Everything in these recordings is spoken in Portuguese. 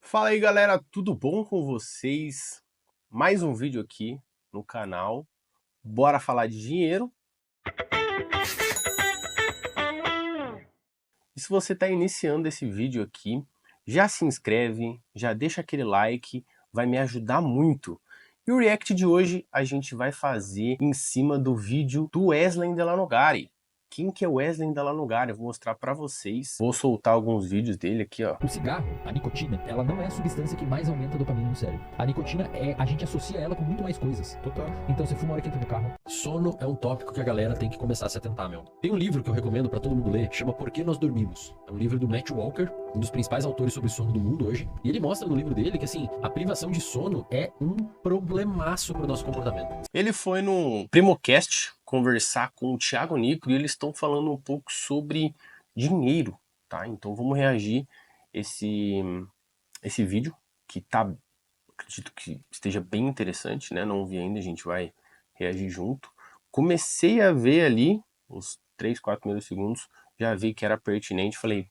Fala aí galera, tudo bom com vocês? Mais um vídeo aqui no canal. Bora falar de dinheiro. E se você está iniciando esse vídeo aqui, já se inscreve, já deixa aquele like, vai me ajudar muito. E o react de hoje a gente vai fazer em cima do vídeo do Wesley Delanogari. Quem que é o Wesley Delanogari? Eu vou mostrar para vocês. Vou soltar alguns vídeos dele aqui, ó. O cigarro, a nicotina, ela não é a substância que mais aumenta a dopamina no cérebro. A nicotina a gente associa ela com muito mais coisas. Total. Então você fuma a hora que entra no carro. Sono é um tópico que a galera tem que começar a se atentar, meu. Tem um livro que eu recomendo pra todo mundo ler, chama Por que Nós Dormimos. É um livro do Matt Walker, um dos principais autores sobre sono do mundo hoje. E ele mostra no livro dele que, assim, a privação de sono é um problemaço pro nosso comportamento. Ele foi no Primocast conversar com o Thiago Nigro e eles estão falando um pouco sobre dinheiro, tá? Então vamos reagir esse vídeo que tá, acredito que esteja bem interessante, né? Não vi ainda, a gente vai reagir junto. Comecei a ver ali uns 3, 4 primeiros segundos, já vi que era pertinente, falei,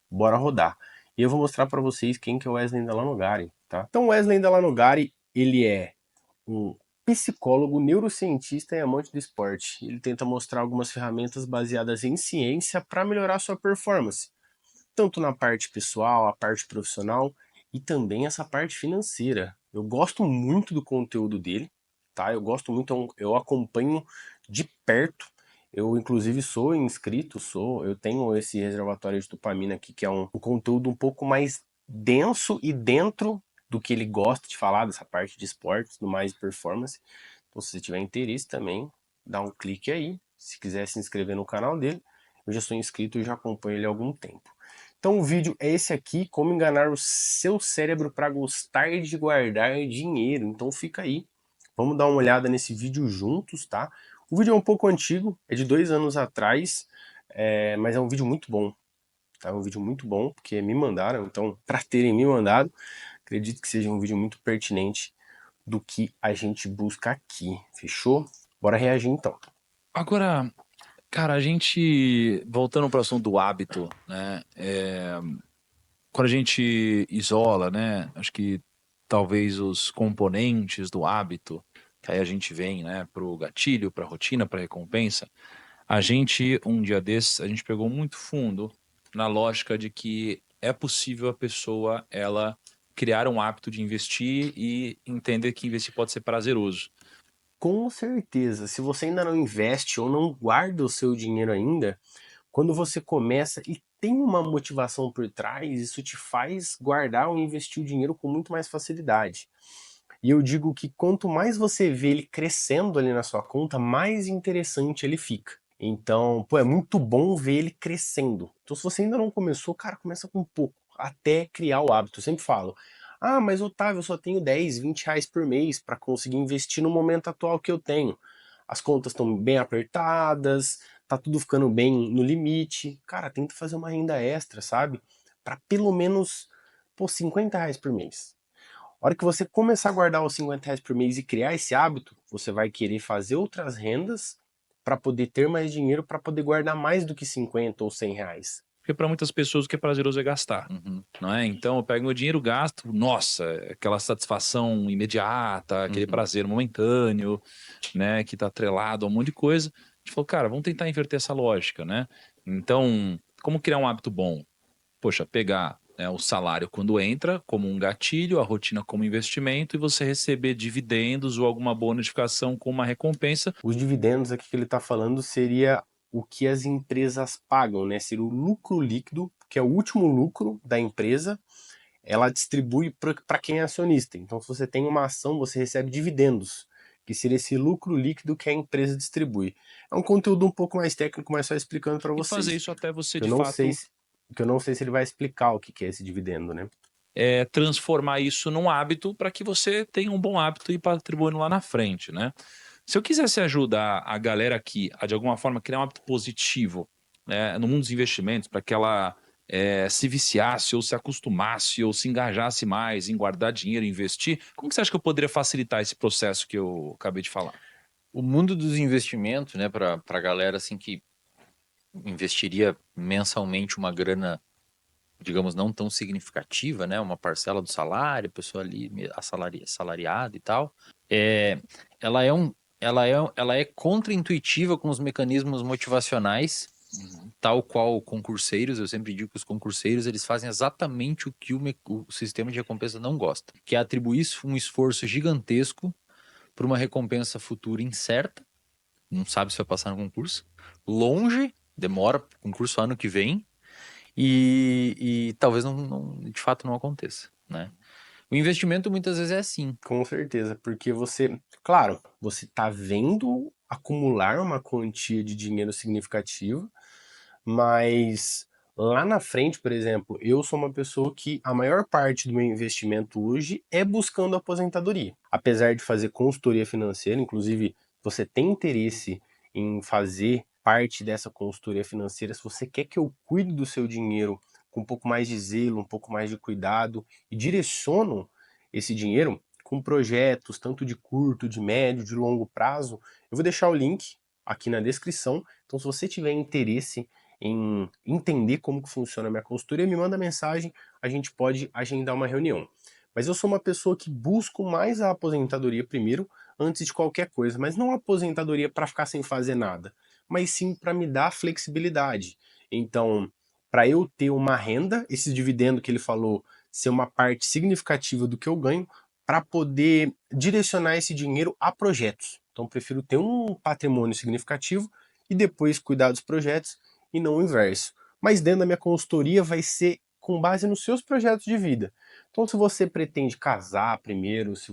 bora rodar. E eu vou mostrar para vocês quem que é o Wesley Delanogari, tá? Então o Wesley Delanogari, ele é um psicólogo, neurocientista e amante do esporte. Ele tenta mostrar algumas ferramentas baseadas em ciência para melhorar sua performance, tanto na parte pessoal, a parte profissional e também essa parte financeira. Eu gosto muito do conteúdo dele, tá? Eu gosto muito, eu acompanho de perto. Eu inclusive sou inscrito, eu tenho esse reservatório de dopamina aqui, que é um conteúdo um pouco mais denso e dentro do que ele gosta de falar, dessa parte de esportes, do mais performance. Então, se você tiver interesse também, dá um clique aí. Se quiser se inscrever no canal dele, eu já sou inscrito e já acompanho ele há algum tempo. Então o vídeo é esse aqui, como enganar o seu cérebro para gostar de guardar dinheiro. Então fica aí, vamos dar uma olhada nesse vídeo juntos, tá? O vídeo é um pouco antigo, é de 2 anos atrás, mas é um vídeo muito bom. Tá? É um vídeo muito bom, porque me mandaram, então para terem me mandado, acredito que seja um vídeo muito pertinente do que a gente busca aqui, fechou? Bora reagir então. Agora, cara, a gente, voltando para o assunto do hábito, né, quando a gente isola, né, acho que talvez os componentes do hábito, que aí a gente vem, né, pro gatilho, pra rotina, pra recompensa, a gente, um dia desses, a gente pegou muito fundo na lógica de que é possível a pessoa, ela criar um hábito de investir e entender que investir pode ser prazeroso. Com certeza, se você ainda não investe ou não guarda o seu dinheiro ainda, quando você começa e tem uma motivação por trás, isso te faz guardar ou investir o dinheiro com muito mais facilidade. E eu digo que quanto mais você vê ele crescendo ali na sua conta, mais interessante ele fica. Então, pô, é muito bom ver ele crescendo. Então, se você ainda não começou, cara, começa com pouco, até criar o hábito. Eu sempre falo, ah, mas Otávio, eu só tenho 10, 20 reais por mês para conseguir investir no momento atual que eu tenho. As contas estão bem apertadas, tá tudo ficando bem no limite. Cara, tenta fazer uma renda extra, sabe? Para pelo menos, pô, 50 reais por mês. A hora que você começar a guardar os 50 reais por mês e criar esse hábito, você vai querer fazer outras rendas para poder ter mais dinheiro, para poder guardar mais do que 50 ou 100 reais. Porque para muitas pessoas o que é prazeroso é gastar, não é? Então eu pego meu dinheiro, gasto, nossa, aquela satisfação imediata, aquele prazer momentâneo, né, que tá atrelado a um monte de coisa. A gente falou, cara, vamos tentar inverter essa lógica, né? Então, como criar um hábito bom? Poxa, pegar, né, o salário quando entra como um gatilho, a rotina como investimento e você receber dividendos ou alguma boa notificação com uma recompensa. Os dividendos aqui que ele está falando seria o que as empresas pagam, né? Seria o lucro líquido, que é o último lucro da empresa, ela distribui para quem é acionista. Então, se você tem uma ação, você recebe dividendos, que seria esse lucro líquido que a empresa distribui. É um conteúdo um pouco mais técnico, mas só explicando para E fazer vocês. isso até você Que eu de não sei fato se, que eu não sei se ele vai explicar o que é esse dividendo, né? transformar isso num hábito para que você tenha um bom hábito e ir patrimônio lá na frente, né? Se eu quisesse ajudar a galera aqui a de alguma forma criar um hábito positivo, né, no mundo dos investimentos, para que ela se viciasse ou se acostumasse ou se engajasse mais em guardar dinheiro e investir, como que você acha que eu poderia facilitar esse processo que eu acabei de falar? O mundo dos investimentos, né, para galera assim que investiria mensalmente uma grana digamos, não tão significativa, né? Uma parcela do salário, a pessoa ali assalariada e tal, ela é ela é contra-intuitiva com os mecanismos motivacionais, tal qual concurseiros. Eu sempre digo que os concurseiros, eles fazem exatamente o que o sistema de recompensa não gosta, que é atribuir um esforço gigantesco para uma recompensa futura incerta, não sabe se vai passar no concurso, longe, demora, concurso ano que vem, e talvez de fato não aconteça, né? O investimento muitas vezes é assim. Com certeza, porque você, claro, você tá vendo acumular uma quantia de dinheiro significativa, mas lá na frente, por exemplo, eu sou uma pessoa que a maior parte do meu investimento hoje é buscando aposentadoria. Apesar de fazer consultoria financeira, inclusive, você tem interesse em fazer parte dessa consultoria financeira, se você quer que eu cuide do seu dinheiro com um pouco mais de zelo, um pouco mais de cuidado e direciono esse dinheiro com projetos tanto de curto, de médio, de longo prazo, eu vou deixar o link aqui na descrição. Então, se você tiver interesse em entender como que funciona a minha consultoria, me manda mensagem, a gente pode agendar uma reunião. Mas eu sou uma pessoa que busco mais a aposentadoria primeiro, antes de qualquer coisa, mas não a aposentadoria para ficar sem fazer nada, mas sim para me dar flexibilidade. Então, para eu ter uma renda, esse dividendo que ele falou ser uma parte significativa do que eu ganho, para poder direcionar esse dinheiro a projetos. Então, prefiro ter um patrimônio significativo e depois cuidar dos projetos e não o inverso. Mas dentro da minha consultoria vai ser com base nos seus projetos de vida. Então, se você pretende casar primeiro, se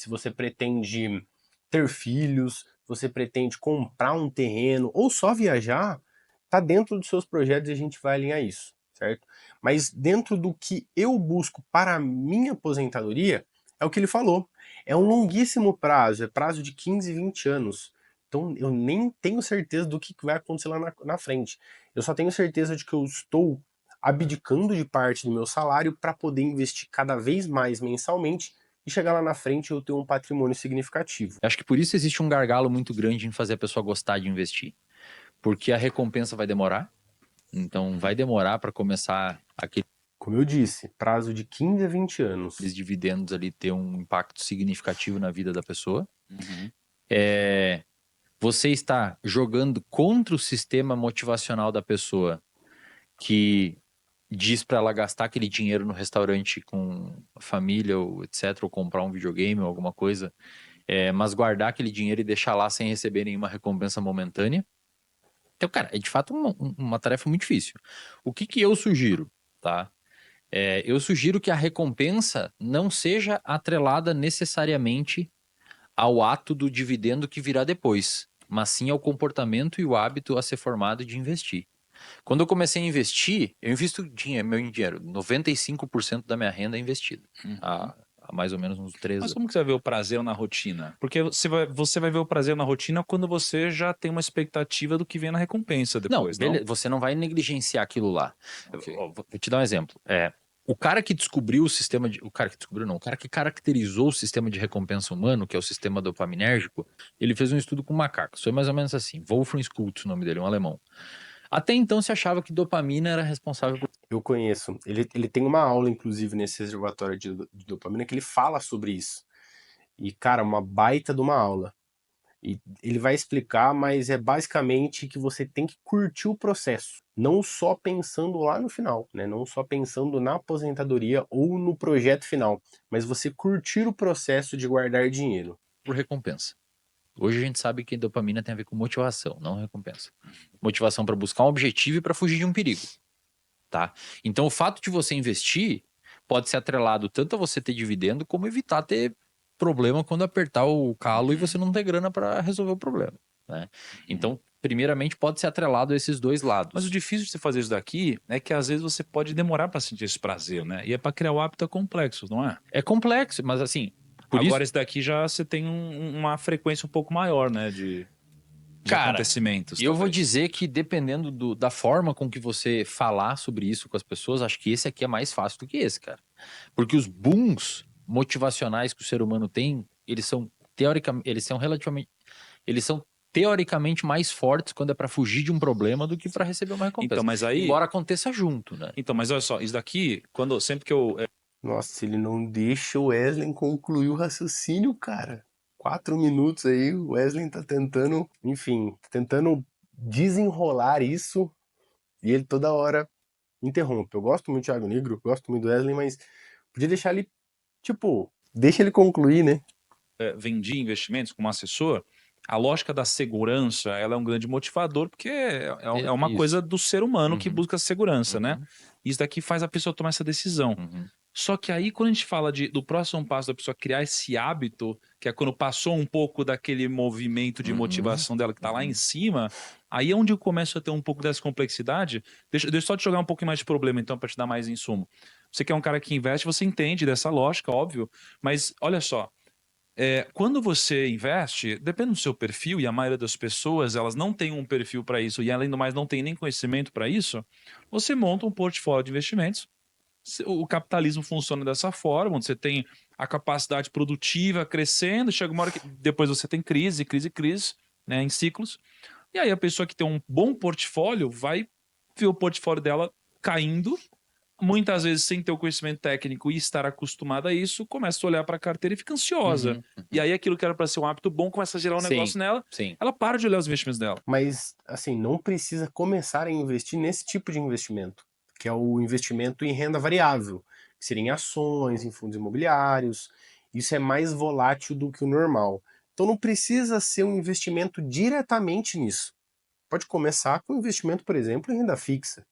você pretende ter filhos, você pretende comprar um terreno ou só viajar, tá dentro dos seus projetos e a gente vai alinhar isso, certo? Mas dentro do que eu busco para a minha aposentadoria, é o que ele falou. É um longuíssimo prazo, é prazo de 15, 20 anos. Então eu nem tenho certeza do que vai acontecer lá na frente. Eu só tenho certeza de que eu estou abdicando de parte do meu salário para poder investir cada vez mais mensalmente e chegar lá na frente e eu ter um patrimônio significativo. Eu acho que por isso existe um gargalo muito grande em fazer a pessoa gostar de investir. Porque a recompensa vai demorar. Então vai demorar para começar aqueles Como eu disse, prazo de 15 a 20 anos. dividendos ali ter um impacto significativo na vida da pessoa. Você está jogando contra o sistema motivacional da pessoa, que diz para ela gastar aquele dinheiro no restaurante com a família, ou etc., ou comprar um videogame ou alguma coisa, mas guardar aquele dinheiro e deixar lá sem receber nenhuma recompensa momentânea. Então, cara, é de fato uma tarefa muito difícil. O que eu sugiro, tá? Eu sugiro que a recompensa não seja atrelada necessariamente ao ato do dividendo que virá depois, mas sim ao comportamento e o hábito a ser formado de investir. Quando eu comecei a investir, eu invisto meu dinheiro, 95% da minha renda é investida. Há mais ou menos uns 3 Mas anos. como que você vai ver o prazer na rotina? Porque você vai ver o prazer na rotina quando você já tem uma expectativa do que vem na recompensa depois, não? Beleza, você não vai negligenciar aquilo lá. Ok. Vou te dar um exemplo. O cara que descobriu o sistema de. O cara que descobriu, não. O cara que caracterizou o sistema de recompensa humano, que é o sistema dopaminérgico, ele fez um estudo com macacos. Foi mais ou menos assim. Wolfram Schultz, o nome dele, um alemão. Até então se achava que dopamina era responsável por. Eu conheço. Ele tem uma aula, inclusive, nesse reservatório de dopamina que ele fala sobre isso. E, cara, uma baita de uma aula. E ele vai explicar, mas é basicamente que você tem que curtir o processo, não só pensando lá no final, né? Não só pensando na aposentadoria ou no projeto final, mas você curtir o processo de guardar dinheiro. Por recompensa. Hoje a gente sabe que dopamina tem a ver com motivação, não recompensa. Motivação para buscar um objetivo e para fugir de um perigo, tá? Então o fato de você investir pode ser atrelado tanto a você ter dividendo, como evitar ter problema quando apertar o calo e você não ter grana para resolver o problema, né? Então, primeiramente, pode ser atrelado a esses dois lados. Mas o difícil de você fazer isso daqui é que às vezes você pode demorar para sentir esse prazer, né? E para criar o hábito é complexo, não é? É complexo, mas assim, por Agora isso, esse daqui já você tem uma frequência um pouco maior, né? De cara, acontecimentos. eu vou talvez. dizer que dependendo da forma com que você falar sobre isso com as pessoas, acho que esse aqui é mais fácil do que esse, cara. Porque os booms motivacionais que o ser humano tem, eles são teoricamente, eles são teoricamente mais fortes quando é para fugir de um problema do que para receber uma recompensa. Então, mas aí... Embora aconteça junto, né? Então, mas olha só, isso daqui, sempre que Nossa, ele não deixa o Wesley concluir o raciocínio, cara. 4 minutos aí, o Wesley tá tentando, enfim, tentando desenrolar isso e ele toda hora interrompe. Eu gosto muito do Thiago Negro, gosto muito do Wesley, mas podia deixar ele, tipo, deixa ele concluir, né? vendi investimentos como assessor, a lógica da segurança, ela é um grande motivador, porque é uma Isso. coisa do ser humano que Uhum. busca segurança, né? Uhum. Isso daqui faz a pessoa tomar essa decisão. Uhum. Só que aí, quando a gente fala do próximo passo da pessoa criar esse hábito, que é quando passou um pouco daquele movimento de Uhum. motivação dela que tá lá Uhum. em cima, aí é onde eu começo a ter um pouco dessa complexidade. Deixa eu só te jogar um pouco mais de problema, então, para te dar mais insumo. Você que é um cara que investe, você entende dessa lógica, óbvio, mas olha só, quando você investe, depende do seu perfil, e a maioria das pessoas, elas não têm um perfil para isso, e além do mais, não tem nem conhecimento para isso, você monta um portfólio de investimentos. O capitalismo funciona dessa forma, onde você tem a capacidade produtiva crescendo, chega uma hora que depois você tem crise, né, em ciclos, e aí a pessoa que tem um bom portfólio vai ver o portfólio dela caindo, muitas vezes sem ter o conhecimento técnico e estar acostumada a isso, começa a olhar para a carteira e fica ansiosa. Uhum. E aí aquilo que era para ser um hábito bom começa a gerar um Sim, negócio nela, sim. ela para de olhar os investimentos dela. Mas, assim, não precisa começar a investir nesse tipo de investimento, que é o investimento em renda variável, que seria em ações, em fundos imobiliários. Isso é mais volátil do que o normal. Então não precisa ser um investimento diretamente nisso. Pode começar com investimento, por exemplo, em renda fixa.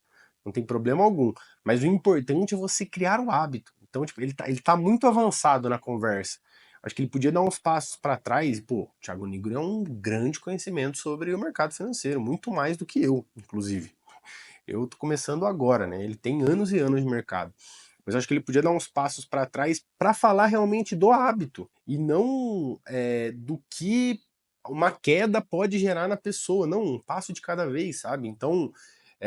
Não tem problema algum. Mas o importante é você criar o hábito. Então, tipo, ele tá muito avançado na conversa. Acho que ele podia dar uns passos para trás. E, pô, o Thiago Negro é um grande conhecimento sobre o mercado financeiro, muito mais do que eu, inclusive. Eu tô começando agora, né? Ele tem anos e anos de mercado. Mas acho que ele podia dar uns passos para trás para falar realmente do hábito e não do que uma queda pode gerar na pessoa. Não, um passo de cada vez, sabe? Então,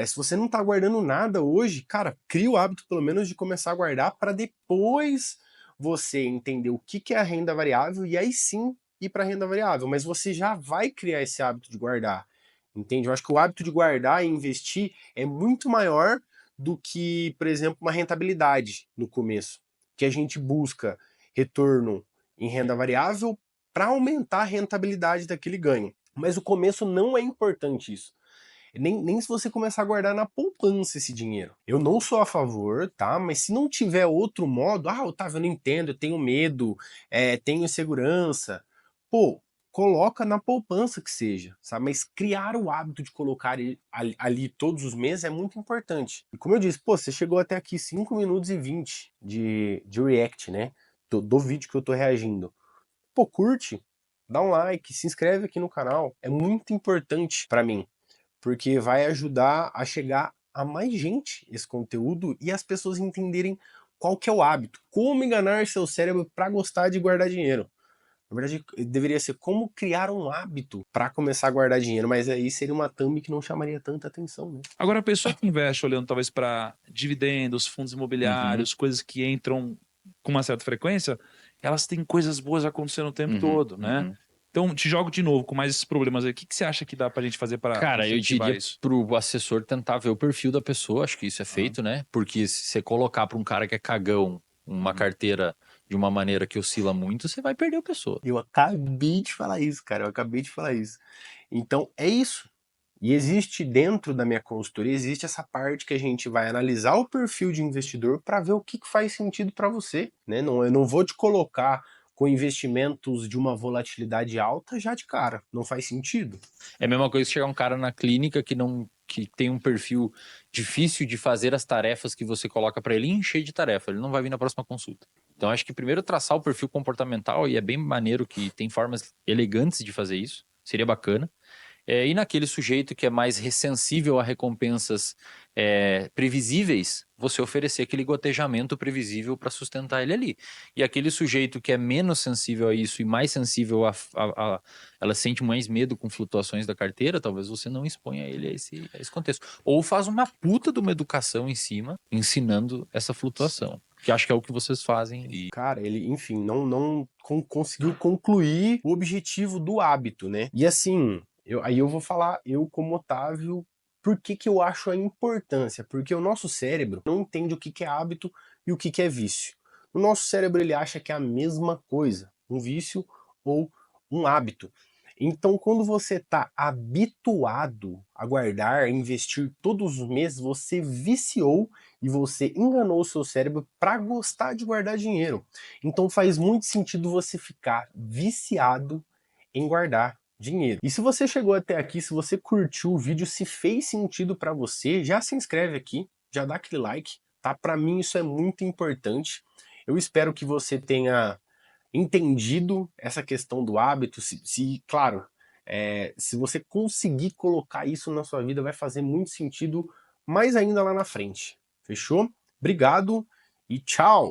se você não tá guardando nada hoje, cara, cria o hábito pelo menos de começar a guardar para depois você entender o que é a renda variável e aí sim ir para a renda variável. Mas você já vai criar esse hábito de guardar. Entende? Eu acho que o hábito de guardar e investir é muito maior do que, por exemplo, uma rentabilidade no começo, que a gente busca retorno em renda variável para aumentar a rentabilidade daquele ganho. Mas o começo não é importante isso. Nem se você começar a guardar na poupança esse dinheiro. Eu não sou a favor, tá? Mas se não tiver outro modo, Otávio, eu não entendo, eu tenho medo, tenho segurança. Pô, coloca na poupança que seja, sabe? Mas criar o hábito de colocar ali todos os meses é muito importante. E como eu disse, pô, você chegou até aqui 5 minutos e 20 de react, né? Do vídeo que eu tô reagindo. Pô, curte, dá um like, se inscreve aqui no canal. É muito importante para mim, porque vai ajudar a chegar a mais gente esse conteúdo e as pessoas entenderem qual que é o hábito, como enganar seu cérebro para gostar de guardar dinheiro. Na verdade, deveria ser como criar um hábito para começar a guardar dinheiro, mas aí seria uma thumb que não chamaria tanta atenção, né? Agora, a pessoa que investe olhando talvez para dividendos, fundos imobiliários, coisas que entram com uma certa frequência, elas têm coisas boas acontecendo o tempo todo, né? Então, te jogo de novo com mais esses problemas aí. O que você acha que dá pra gente fazer para Cara, eu incentivar diria isso? pro assessor tentar ver o perfil da pessoa, acho que isso é feito, né? Porque se você colocar para um cara que é cagão uma carteira de uma maneira que oscila muito, você vai perder a pessoa. Eu acabei de falar isso, cara, eu acabei de falar isso. Então, é isso. E existe dentro da minha consultoria, existe essa parte que a gente vai analisar o perfil de investidor para ver o que faz sentido para você, né? Não, eu não vou te colocar com investimentos de uma volatilidade alta já de cara, não faz sentido. É a mesma coisa que chegar um cara na clínica que tem um perfil difícil de fazer as tarefas que você coloca para ele e encher de tarefa, ele não vai vir na próxima consulta. Então acho que primeiro traçar o perfil comportamental, e é bem maneiro que tem formas elegantes de fazer isso, seria bacana. E naquele sujeito que é mais ressensível a recompensas previsíveis, você oferecer aquele gotejamento previsível para sustentar ele ali. E aquele sujeito que é menos sensível a isso e mais sensível ela sente mais medo com flutuações da carteira, talvez você não exponha ele a esse contexto. Ou faz uma puta de uma educação em cima, ensinando essa flutuação. Que acho que é o que vocês fazem. Cara, ele, enfim, não conseguiu concluir o objetivo do hábito, né? E assim, Aí eu vou falar, eu como Otávio, por que que eu acho a importância? Porque o nosso cérebro não entende o que que é hábito e o que que é vício. O nosso cérebro ele acha que é a mesma coisa, um vício ou um hábito. Então, quando você está habituado a guardar, a investir todos os meses, você viciou e você enganou o seu cérebro para gostar de guardar dinheiro. Então, faz muito sentido você ficar viciado em guardar dinheiro. E se você chegou até aqui, se você curtiu o vídeo, se fez sentido para você, já se inscreve aqui, já dá aquele like, tá? Para mim isso é muito importante. Eu espero que você tenha entendido essa questão do hábito, claro, se você conseguir colocar isso na sua vida, vai fazer muito sentido mais ainda lá na frente. Fechou? Obrigado e tchau!